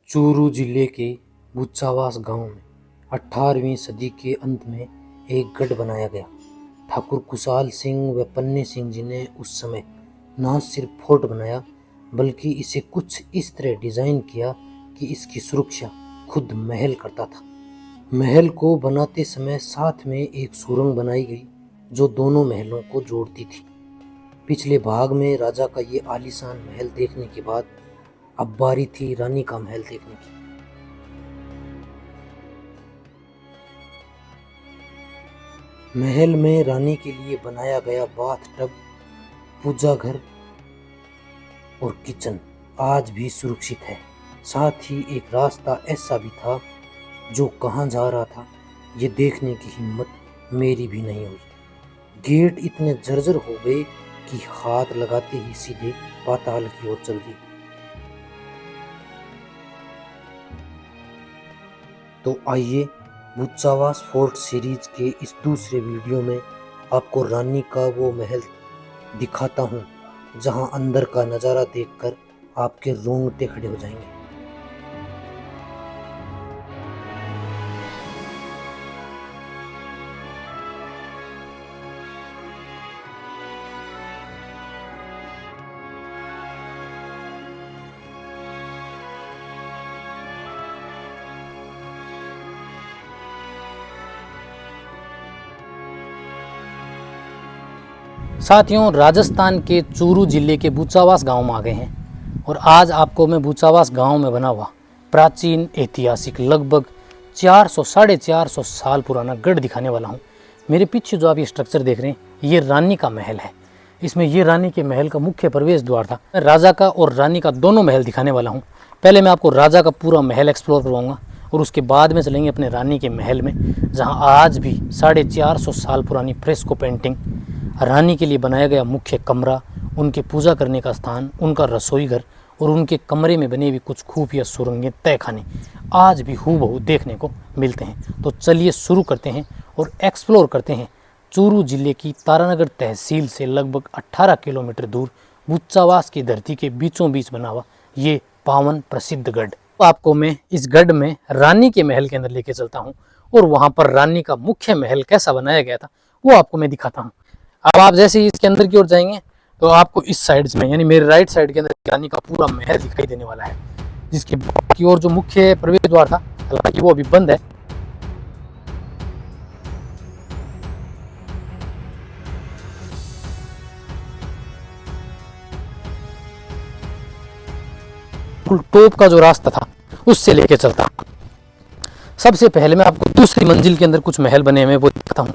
चूरू जिले के भूचावास गांव में 18वीं सदी के अंत में एक गढ़ बनाया गया। ठाकुर कुशाल सिंह व पन्ने सिंह जी ने उस समय न सिर्फ फोर्ट बनाया बल्कि इसे कुछ इस तरह डिजाइन किया कि इसकी सुरक्षा खुद महल करता था। महल को बनाते समय साथ में एक सुरंग बनाई गई जो दोनों महलों को जोड़ती थी। पिछले भाग में राजा का ये आलीशान महल देखने के बाद अब बारी थी रानी का महल देखने की। महल में रानी के लिए बनाया गया बाथ टब, पूजा घर और किचन आज भी सुरक्षित है। साथ ही एक रास्ता ऐसा भी था जो कहाँ जा रहा था ये देखने की हिम्मत मेरी भी नहीं हुई। गेट इतने जर्जर हो गए कि हाथ लगाते ही सीधे पाताल की ओर चल दिए। तो आइए भूचावास फोर्ट सीरीज के इस दूसरे वीडियो में आपको रानी का वो महल दिखाता हूँ जहाँ अंदर का नज़ारा देखकर आपके रोंगटे खड़े हो जाएंगे। साथियों, राजस्थान के चूरू जिले के भूचावास गांव में आ गए हैं और आज आपको मैं भूचावास गांव में बना हुआ प्राचीन ऐतिहासिक लगभग 400-450 साल पुराना गढ़ दिखाने वाला हूं। मेरे पीछे जो आप ये स्ट्रक्चर देख रहे हैं ये रानी का महल है। इसमें ये रानी के महल का मुख्य प्रवेश द्वार था। मैं राजा का और रानी का दोनों महल दिखाने वाला हूँ। पहले मैं आपको राजा का पूरा महल एक्सप्लोर करवाऊँगा और उसके बाद में चलेंगे अपने रानी के महल में, जहाँ आज भी 450 साल पुरानी फ्रेस्को पेंटिंग, रानी के लिए बनाया गया मुख्य कमरा, उनके पूजा करने का स्थान, उनका रसोई घर और उनके कमरे में बने हुए कुछ खुफिया सुरंगें, तहखाने आज भी हूबहू देखने को मिलते हैं। तो चलिए शुरू करते हैं और एक्सप्लोर करते हैं चूरू जिले की तारानगर तहसील से लगभग 18 किलोमीटर दूर भूचावास की धरती के बीचों बीच बना हुआ ये पावन प्रसिद्ध गढ़। तो आपको मैं इस गढ़ में रानी के महल के अंदर लेके चलता हूँ और वहाँ पर रानी का मुख्य महल कैसा बनाया गया था वो आपको मैं दिखाता हूँ। अब आप जैसे ही इसके अंदर की ओर जाएंगे तो आपको इस साइड में यानी मेरे राइट साइड के अंदर रानी का पूरा महल दिखाई देने वाला है, जिसके की ओर जो मुख्य प्रवेश द्वार था हालांकि वो अभी बंद है। टॉप का जो रास्ता था उससे लेके चलता हूं। सबसे पहले मैं आपको दूसरी मंजिल के अंदर कुछ महल बने हुए वो दिखाता हूँ।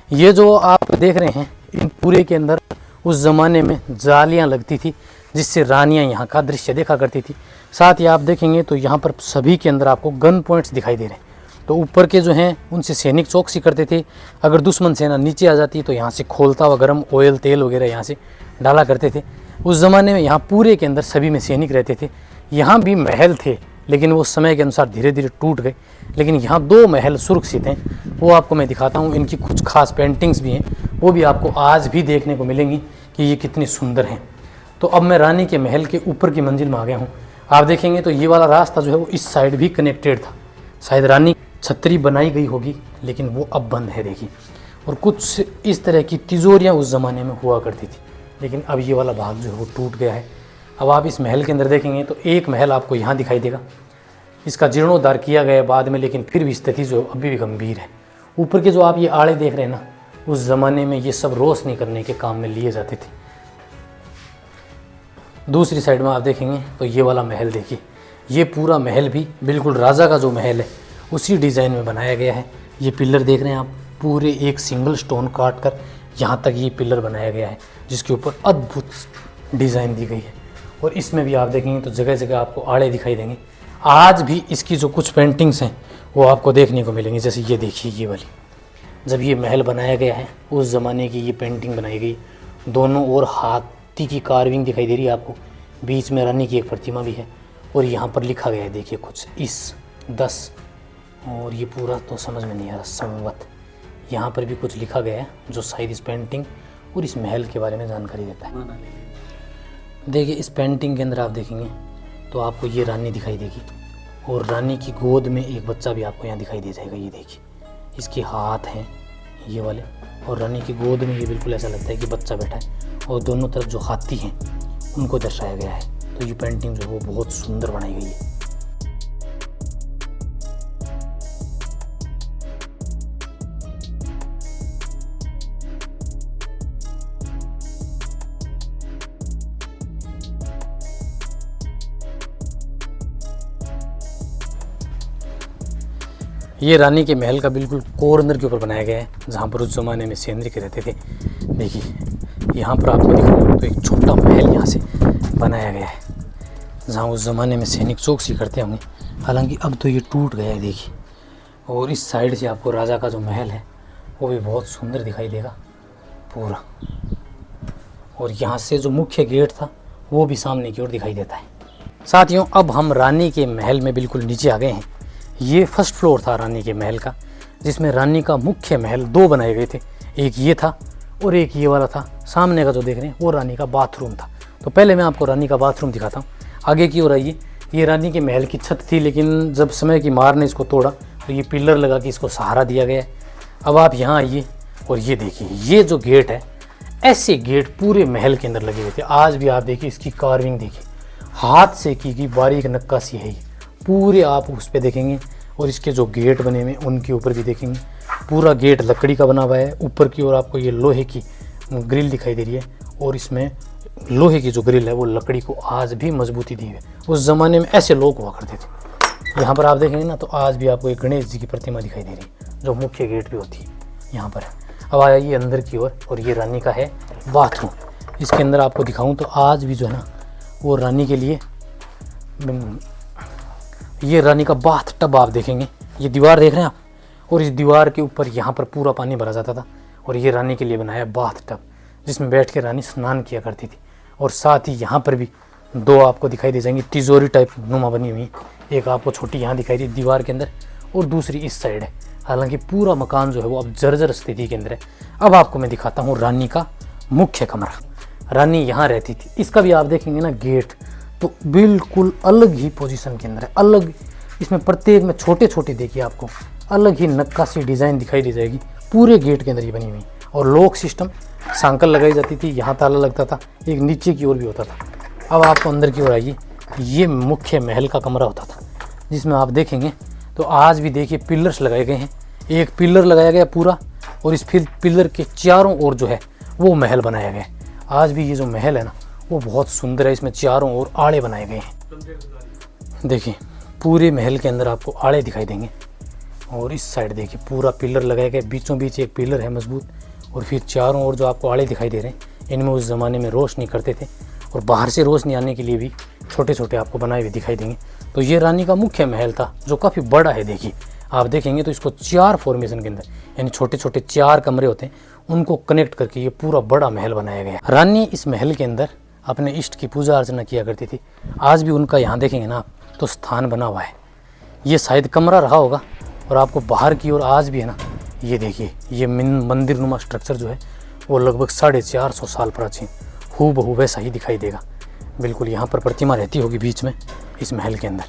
ये जो आप देख रहे हैं इन पूरे के अंदर उस ज़माने में जालियां लगती थी जिससे रानियां यहाँ का दृश्य देखा करती थी। साथ ही आप देखेंगे तो यहाँ पर सभी के अंदर आपको गन पॉइंट्स दिखाई दे रहे हैं। तो ऊपर के जो हैं उनसे सैनिक चौकसी करते थे। अगर दुश्मन सेना नीचे आ जाती तो यहाँ से खोलता हुआ गर्म ऑयल तेल वगैरह यहाँ से डाला करते थे। उस ज़माने में यहाँ पूरे के अंदर सभी में सैनिक रहते थे। यहाँ भी महल थे लेकिन वो समय के अनुसार धीरे धीरे टूट गए, लेकिन यहाँ 2 महल सुरक्षित हैं, वो आपको मैं दिखाता हूँ। इनकी कुछ खास पेंटिंग्स भी हैं, वो भी आपको आज भी देखने को मिलेंगी कि ये कितनी सुंदर हैं। तो अब मैं रानी के महल के ऊपर की मंजिल में आ गया हूँ। आप देखेंगे तो ये वाला रास्ता जो है वो इस साइड भी कनेक्टेड था। शायद रानी छतरी बनाई गई होगी लेकिन वो अब बंद है देखिए। और कुछ इस तरह की तिजोरियाँ उस ज़माने में हुआ करती थी, लेकिन अब ये वाला भाग जो है वो टूट गया है। अब आप इस महल के अंदर देखेंगे तो एक महल आपको यहाँ दिखाई देगा। इसका जीर्णोद्धार किया गया बाद में, लेकिन फिर भी स्थिति जो अभी भी गंभीर है। ऊपर के जो आप ये आड़े देख रहे हैं ना, उस ज़माने में ये सब रोशनी करने के काम में लिए जाते थे। दूसरी साइड में आप देखेंगे तो ये वाला महल देखिए। ये पूरा महल भी बिल्कुल राजा का जो महल है उसी डिज़ाइन में बनाया गया है। ये पिलर देख रहे हैं आप, पूरे एक सिंगल स्टोन काट कर यहाँ तक ये पिलर बनाया गया है, जिसके ऊपर अद्भुत डिज़ाइन दी गई है। और इसमें भी आप देखेंगे तो जगह जगह आपको आड़े दिखाई देंगे। आज भी इसकी जो कुछ पेंटिंग्स हैं वो आपको देखने को मिलेंगी। जैसे ये देखिए, ये वाली जब ये महल बनाया गया है उस ज़माने की ये पेंटिंग बनाई गई। दोनों ओर हाथी की कार्विंग दिखाई दे रही है आपको, बीच में रानी की एक प्रतिमा भी है और यहाँ पर लिखा गया है देखिए कुछ इस 10, और ये पूरा तो समझ में नहीं आ रहा, संवत। यहाँ पर भी कुछ लिखा गया है जो शायद इस पेंटिंग और इस महल के बारे में जानकारी देता है। देखिए इस पेंटिंग के अंदर आप देखेंगे तो आपको ये रानी दिखाई देगी और रानी की गोद में एक बच्चा भी आपको यहाँ दिखाई दे जाएगा। ये देखिए, इसके हाथ हैं ये वाले, और रानी की गोद में ये बिल्कुल ऐसा लगता है कि बच्चा बैठा है, और दोनों तरफ जो हाथी हैं उनको दर्शाया गया है। तो ये पेंटिंग जो है वो बहुत सुंदर बनाई गई है। ये रानी के महल का बिल्कुल कॉर्नर के ऊपर बनाया गया है, जहाँ पर उस ज़माने में सैनिक रहते थे। देखिए यहाँ पर आपको दिखाऊँ तो एक छोटा महल यहाँ से बनाया गया है, जहाँ उस ज़माने में सैनिक चौकसी करते होंगे। हालांकि अब तो ये टूट गया है देखिए। और इस साइड से आपको राजा का जो महल है वो भी बहुत सुंदर दिखाई देगा पूरा। और यहाँ से जो मुख्य गेट था वो भी सामने की ओर दिखाई देता है। साथियों, अब हम रानी के महल में बिल्कुल नीचे आ गए हैं। ये फर्स्ट फ्लोर था रानी के महल का, जिसमें रानी का मुख्य महल दो बनाए गए थे। एक ये था और एक ये वाला था। सामने का जो देख रहे हैं वो रानी का बाथरूम था। तो पहले मैं आपको रानी का बाथरूम दिखाता हूँ। आगे की ओर आइए। ये रानी के महल की छत थी, लेकिन जब समय की मार ने इसको तोड़ा तो ये पिलर लगा के इसको सहारा दिया गया है। अब आप यहाँ आइए और ये देखिए, ये जो गेट है, ऐसे गेट पूरे महल के अंदर लगे हुए थे। आज भी आप देखिए इसकी कार्विंग देखिए, हाथ से की गई बारीक नक्काशी है ये पूरे, आप उस पर देखेंगे। और इसके जो गेट बने हुए उनके ऊपर भी देखेंगे, पूरा गेट लकड़ी का बना हुआ है। ऊपर की ओर आपको ये लोहे की ग्रिल दिखाई दे रही है, और इसमें लोहे की जो ग्रिल है वो लकड़ी को आज भी मजबूती दी है। उस ज़माने में ऐसे लोग हुआ करते थे। यहाँ पर आप देखेंगे ना, तो आज भी आपको एक गणेश जी की प्रतिमा दिखाई दे रही है, जो मुख्य गेट पे होती है यहाँ पर। अब आइए अंदर की ओर, और ये रानी का है बाथरूम। इसके अंदर आपको दिखाऊँ तो आज भी जो है ना वो रानी के लिए, ये रानी का बाथ टब आप देखेंगे। ये दीवार देख रहे हैं आप, और इस दीवार के ऊपर यहाँ पर पूरा पानी भरा जाता था। और ये रानी के लिए बनाया बाथ टब, जिसमें बैठ के रानी स्नान किया करती थी। और साथ ही यहाँ पर भी दो आपको दिखाई दे जाएंगी तिजोरी टाइप नुमा बनी हुई। एक आपको छोटी यहाँ दिखाई दी दीवार के अंदर, और दूसरी इस साइड है। हालांकि पूरा मकान जो है वो अब जर्जर स्थिति के अंदर है। अब आपको मैं दिखाता हूँ रानी का मुख्य कमरा। रानी यहाँ रहती थी। इसका भी आप देखेंगे ना गेट, तो बिल्कुल अलग ही पोजीशन के अंदर है, अलग। इसमें प्रत्येक में छोटे छोटे देखिए आपको अलग ही नक्काशी डिज़ाइन दिखाई दे जाएगी पूरे गेट के अंदर ही बनी हुई। और लॉक सिस्टम, सांकल लगाई जाती थी, यहाँ ताला लगता था, एक नीचे की ओर भी होता था। अब आपको अंदर की ओर आइए। ये मुख्य महल का कमरा होता था, जिसमें आप देखेंगे तो आज भी देखिए पिलर्स लगाए गए हैं। एक पिलर लगाया गया पूरा, और इस फिर पिलर के चारों ओर जो है वो महल बनाया गया है। आज भी ये जो महल है ना वो बहुत सुंदर है। इसमें चारों ओर आड़े बनाए गए हैं। देखिए पूरे महल के अंदर आपको आड़े दिखाई देंगे। और इस साइड देखिए पूरा पिलर लगाया गया, बीचों बीच एक पिलर है मजबूत। और फिर चारों ओर जो आपको आड़े दिखाई दे रहे हैं, इनमें उस ज़माने में रोशनी करते थे, और बाहर से रोशनी आने के लिए भी छोटे छोटे आपको बनाए हुए दिखाई देंगे। तो ये रानी का मुख्य महल था, जो काफ़ी बड़ा है। देखिए आप देखेंगे तो इसको 4 फॉर्मेशन के अंदर, यानी छोटे छोटे 4 कमरे होते हैं, उनको कनेक्ट करके ये पूरा बड़ा महल बनाया गया। रानी इस महल के अंदर अपने इष्ट की पूजा अर्चना किया करती थी। आज भी उनका यहाँ देखेंगे ना तो स्थान बना हुआ है। ये शायद कमरा रहा होगा। और आपको बाहर की ओर आज भी है ना, ये देखिए, ये मंदिर नुमा स्ट्रक्चर जो है वो लगभग 450 साल प्राचीन हूबहू वैसा ही दिखाई देगा। बिल्कुल यहाँ पर प्रतिमा रहती होगी बीच में इस महल के अंदर।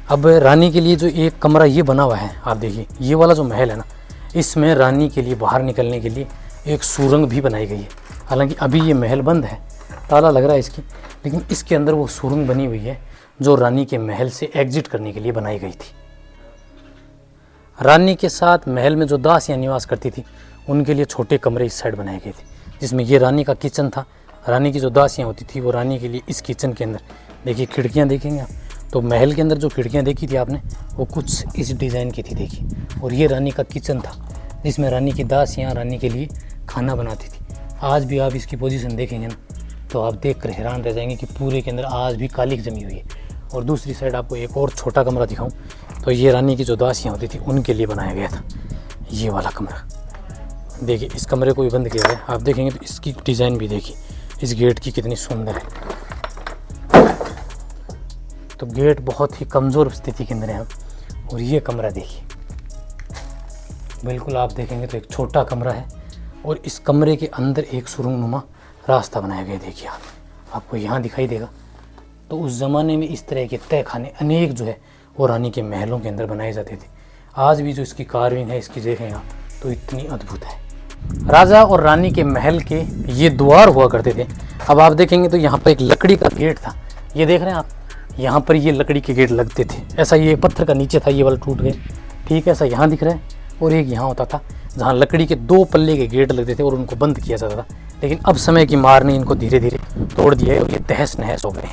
अब रानी के लिए जो एक कमरा ये बना हुआ है, आप देखिए ये वाला जो महल है ना, इसमें रानी के लिए बाहर निकलने के लिए एक सुरंग भी बनाई गई है। हालांकि अभी ये महल बंद है, ताला लग रहा है इसकी, लेकिन इसके अंदर वो सुरंग बनी हुई है जो रानी के महल से एग्जिट करने के लिए बनाई गई थी। रानी के साथ महल में जो दासियां निवास करती थी उनके लिए छोटे कमरे इस साइड बनाए गए थे, जिसमें ये रानी का किचन था। रानी की जो दासियां होती थी वो रानी के लिए इस किचन के अंदर, देखिए खिड़कियाँ देखेंगे आप, तो महल के अंदर जो खिड़कियाँ देखी थी आपने वो कुछ इस डिज़ाइन की थी देखिए। और ये रानी का किचन था, जिसमें रानी की दासियाँ रानी के लिए खाना बनाती थी। आज भी आप इसकी पोजीशन देखेंगे ना तो आप देख कर हैरान रह जाएंगे कि पूरे के अंदर आज भी कालिक जमी हुई है। और दूसरी साइड आपको एक और छोटा कमरा दिखाऊं तो ये रानी की जो दासियाँ होती थी उनके लिए बनाया गया था ये वाला कमरा। देखिए इस कमरे को भी बंद किया गया। आप देखेंगे तो इसकी डिज़ाइन भी देखिए, इस गेट की कितनी सुंदर है। तो गेट बहुत ही कमज़ोर स्थिति के अंदर है। और ये कमरा देखिए, बिल्कुल आप देखेंगे तो एक छोटा कमरा है, और इस कमरे के अंदर एक सुरंगनुमा रास्ता बनाया गया। देखिए आपको यहाँ दिखाई देगा। तो उस ज़माने में इस तरह के तह खाने अनेक जो है वो रानी के महलों के अंदर बनाए जाते थे। आज भी जो इसकी कार्विंग है, इसकी देखें आप तो इतनी अद्भुत है। राजा और रानी के महल के ये द्वार हुआ करते थे। अब आप देखेंगे तो यहाँ पर एक लकड़ी का गेट था, ये देख रहे हैं आप, यहाँ पर ये लकड़ी के गेट लगते थे। ऐसा ये पत्थर का नीचे था, ये वाला टूट गए, ठीक है, ऐसा यहाँ दिख रहा है। और एक यहाँ होता था जहाँ लकड़ी के 2 पल्ले के गेट लगते थे और उनको बंद किया जाता था। लेकिन अब समय की मार ने इनको धीरे धीरे तोड़ दिया है और ये तहस नहस हो गए।